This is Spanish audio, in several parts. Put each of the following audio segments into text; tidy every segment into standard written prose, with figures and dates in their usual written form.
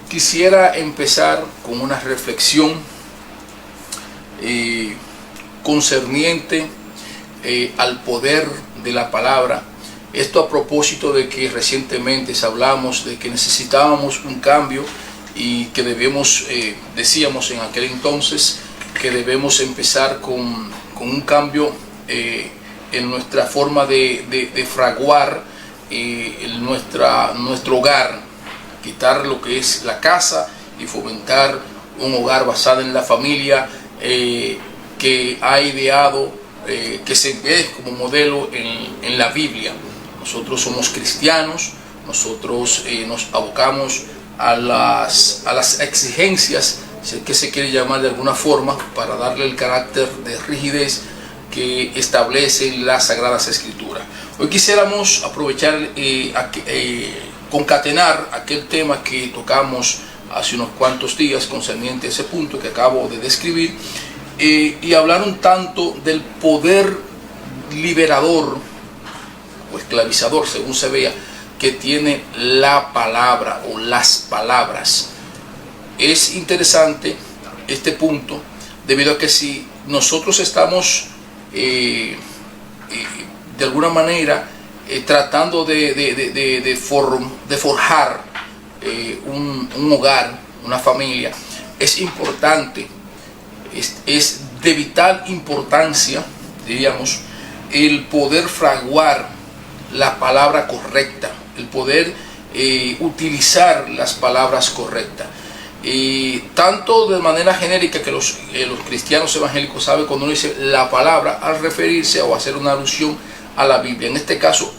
Quisiera empezar con una reflexión concerniente al poder de la palabra. Esto a propósito de que recientemente hablamos de que necesitábamos un cambio y que decíamos en aquel entonces que debemos empezar con un cambio en nuestra forma de fraguar nuestro hogar, quitar lo que es la casa y fomentar un hogar basado en la familia que ha ideado, que se ve como modelo en la Biblia. Nosotros somos cristianos, nosotros nos abocamos a las exigencias, si es que se quiere llamar de alguna forma, para darle el carácter de rigidez que establecen las Sagradas Escrituras. Hoy quisiéramos aprovechar, concatenar aquel tema que tocamos hace unos cuantos días concerniente a ese punto que acabo de describir, y hablar un tanto del poder liberador o esclavizador, según se vea, que tiene la palabra o las palabras. Es interesante este punto debido a que si nosotros estamos de alguna manera tratando de forjar un hogar, una familia, es importante, es de vital importancia, diríamos, el poder fraguar la palabra correcta, el poder utilizar las palabras correctas. Tanto de manera genérica que los cristianos evangélicos saben cuando uno dice la palabra al referirse o hacer una alusión a la Biblia. En este caso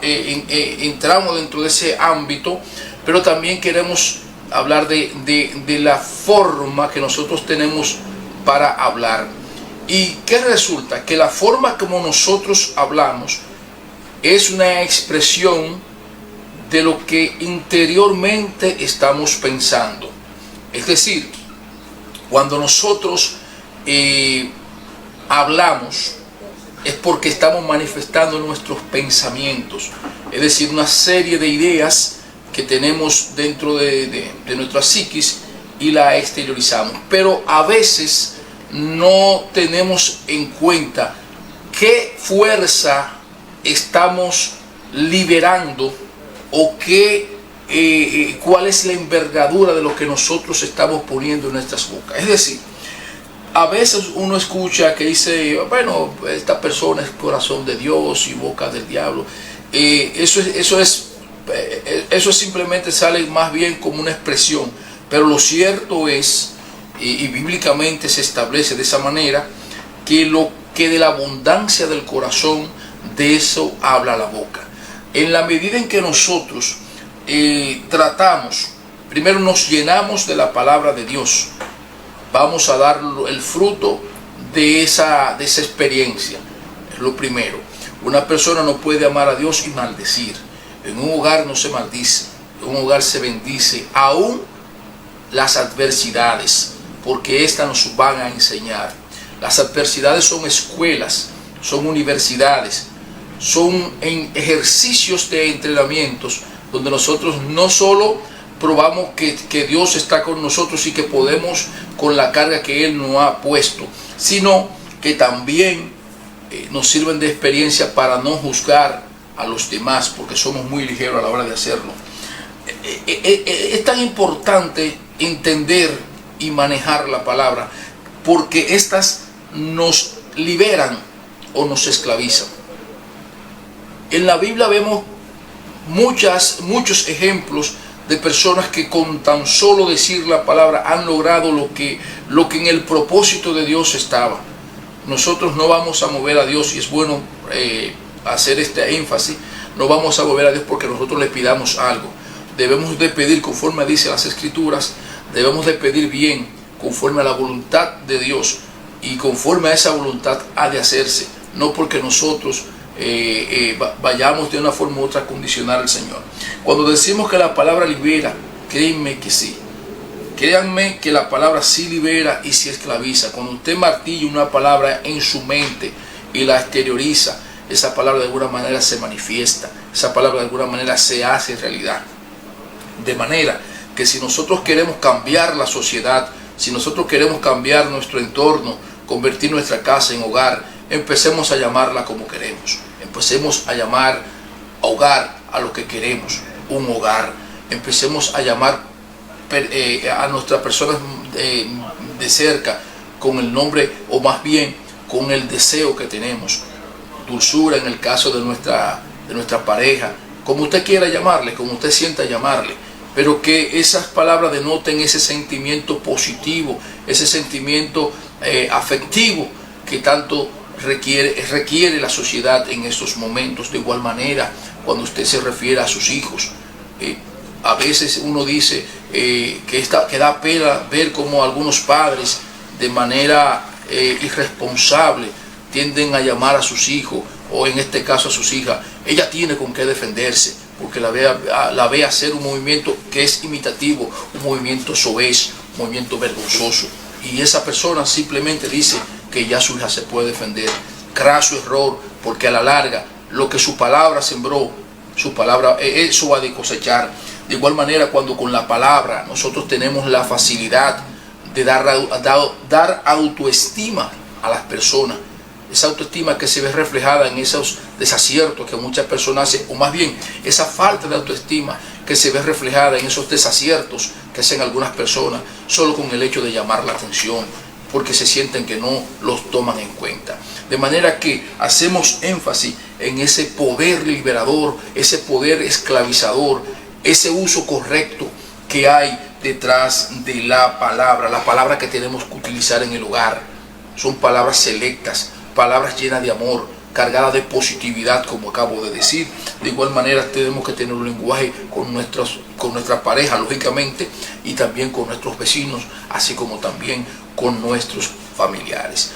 entramos dentro de ese ámbito, pero también queremos hablar de la forma que nosotros tenemos para hablar. ¿Y qué resulta? Que la forma como nosotros hablamos es una expresión de lo que interiormente estamos pensando. Es decir, cuando nosotros hablamos es porque estamos manifestando nuestros pensamientos, es decir, una serie de ideas que tenemos dentro de nuestra psiquis y la exteriorizamos. Pero a veces no tenemos en cuenta qué fuerza estamos liberando o cuál es la envergadura de lo que nosotros estamos poniendo en nuestras bocas. Es decir, a veces uno escucha que dice, bueno, esta persona es corazón de Dios y boca del diablo. Eso simplemente sale más bien como una expresión, pero lo cierto es, y bíblicamente se establece de esa manera, que de la abundancia del corazón, de eso habla la boca. En la medida en que nosotros tratamos, primero nos llenamos de la palabra de Dios, vamos a dar el fruto de esa experiencia. Es lo primero. Una persona no puede amar a Dios y maldecir. En un hogar no se maldice, en un hogar se bendice, aún las adversidades, porque estas nos van a enseñar. Las adversidades son escuelas, son universidades, son ejercicios de entrenamientos donde nosotros no solo probamos que Dios está con nosotros y que podemos con la carga que Él nos ha puesto, sino que también nos sirven de experiencia para no juzgar a los demás, porque somos muy ligeros a la hora de hacerlo. Es tan importante entender y manejar la palabra, porque estas nos liberan o nos esclavizan. En la Biblia vemos muchos ejemplos de personas que con tan solo decir la palabra han logrado lo que en el propósito de Dios estaba. Nosotros no vamos a mover a Dios, y es bueno hacer este énfasis, no vamos a mover a Dios porque nosotros le pidamos algo. Debemos de pedir conforme dice las Escrituras, debemos de pedir bien conforme a la voluntad de Dios, y conforme a esa voluntad ha de hacerse, no porque nosotros vayamos de una forma u otra a condicionar al Señor. Cuando decimos que la palabra libera, créanme que sí. Créanme que la palabra sí libera y sí esclaviza. Cuando usted martilla una palabra en su mente y la exterioriza, esa palabra de alguna manera se manifiesta, esa palabra de alguna manera se hace realidad. De manera que si nosotros queremos cambiar la sociedad, si nosotros queremos cambiar nuestro entorno, convertir nuestra casa en hogar, empecemos a llamarla como queremos. Empecemos a llamar hogar a lo que queremos, un hogar. Empecemos a llamar a nuestras personas de cerca con el nombre, o más bien con el deseo que tenemos. Dulzura en el caso de nuestra pareja, como usted quiera llamarle, como usted sienta llamarle, pero que esas palabras denoten ese sentimiento positivo, ese sentimiento afectivo que tanto requiere la sociedad en estos momentos. De igual manera, cuando usted se refiere a sus hijos, a veces uno dice que da pena ver cómo algunos padres de manera irresponsable tienden a llamar a sus hijos, o en este caso a sus hijas, ella tiene con qué defenderse, porque la ve hacer un movimiento que es imitativo, un movimiento soez, un movimiento vergonzoso, y esa persona simplemente dice que ya su hija se puede defender. Craso error, porque a la larga lo que su palabra sembró, su palabra, eso va a cosechar. De igual manera, cuando con la palabra nosotros tenemos la facilidad de dar autoestima a las personas, esa autoestima que se ve reflejada en esos desaciertos que muchas personas hacen, o más bien esa falta de autoestima que se ve reflejada en esos desaciertos que hacen algunas personas, solo con el hecho de llamar la atención, porque se sienten que no los toman en cuenta. De manera que hacemos énfasis en ese poder liberador, ese poder esclavizador, ese uso correcto que hay detrás de la palabra que tenemos que utilizar en el hogar. Son palabras selectas, palabras llenas de amor, cargadas de positividad, como acabo de decir. De igual manera tenemos que tener un lenguaje con nuestra pareja, lógicamente, y también con nuestros vecinos, así como también con nuestros familiares.